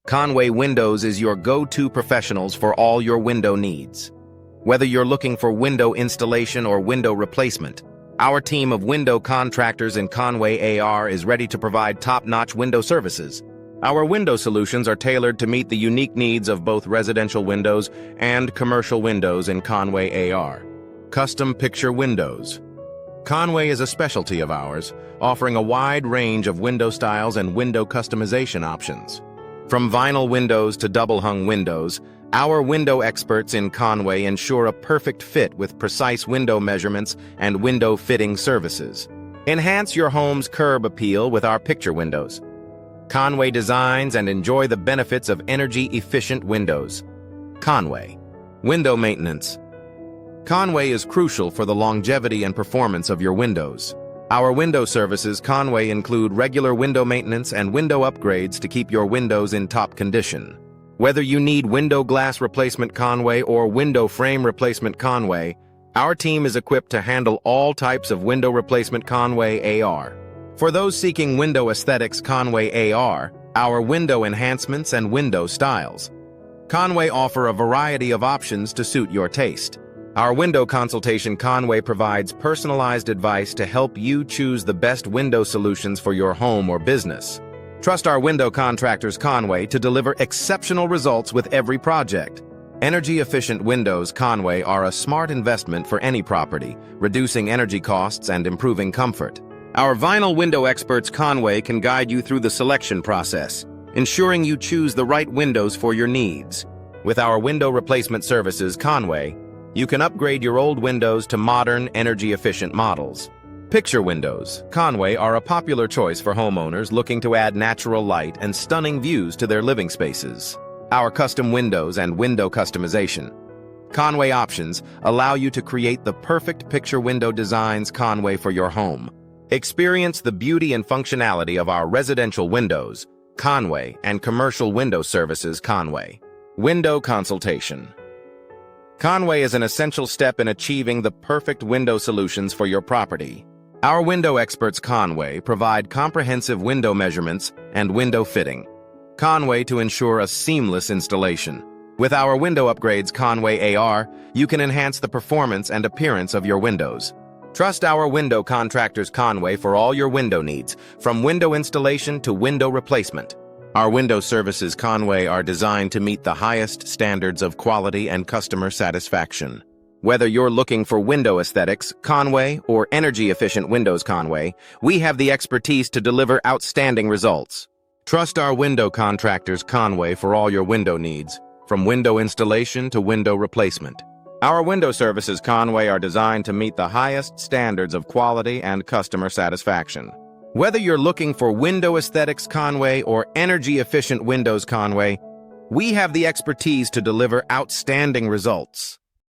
Conway Windows is your go-to professionals for all your window needs. Whether you're looking for window installation or window replacement, our team of window contractors in Conway AR is ready to provide top-notch window services. Our window solutions are tailored to meet the unique needs of both residential windows and commercial windows in Conway AR. Custom picture windows. Conway is a specialty of ours, offering a wide range of window styles and window customization options. From vinyl windows to double-hung windows, our window experts in Conway ensure a perfect fit with precise window measurements and window fitting services. Enhance your home's curb appeal with our picture windows. Conway designs and enjoy the benefits of energy-efficient windows. Conway. Window maintenance. Conway is crucial for the longevity and performance of your windows. Our window services Conway include regular window maintenance and window upgrades to keep your windows in top condition. Whether you need window glass replacement Conway or window frame replacement Conway, our team is equipped to handle all types of window replacement Conway AR. For those seeking window aesthetics Conway AR, our window enhancements and window styles. Conway offer a variety of options to suit your taste. Our window consultation Conway provides personalized advice to help you choose the best window solutions for your home or business. Trust our window contractors Conway to deliver exceptional results with every project. Energy-efficient windows Conway are a smart investment for any property, reducing energy costs and improving comfort. Our vinyl window experts Conway can guide you through the selection process, ensuring you choose the right windows for your needs. With our window replacement services Conway, you can upgrade your old windows to modern, energy-efficient models. Picture windows Conway are a popular choice for homeowners looking to add natural light and stunning views to their living spaces. Our custom windows and window customization. Conway options allow you to create the perfect picture window designs Conway for your home. Experience the beauty and functionality of our residential windows, Conway, and commercial window services Conway. Window consultation. Conway is an essential step in achieving the perfect window solutions for your property. Our window experts Conway provide comprehensive window measurements and window fitting. Conway to ensure a seamless installation. With our window upgrades Conway AR, you can enhance the performance and appearance of your windows. Trust our window contractors Conway for all your window needs, from window installation to window replacement. Our window services Conway are designed to meet the highest standards of quality and customer satisfaction. Whether you're looking for window aesthetics Conway or energy-efficient windows Conway, we have the expertise to deliver outstanding results. Trust our window contractors Conway for all your window needs, from window installation to window replacement. Our window services Conway are designed to meet the highest standards of quality and customer satisfaction. Whether you're looking for window aesthetics Conway or energy-efficient windows Conway, we have the expertise to deliver outstanding results.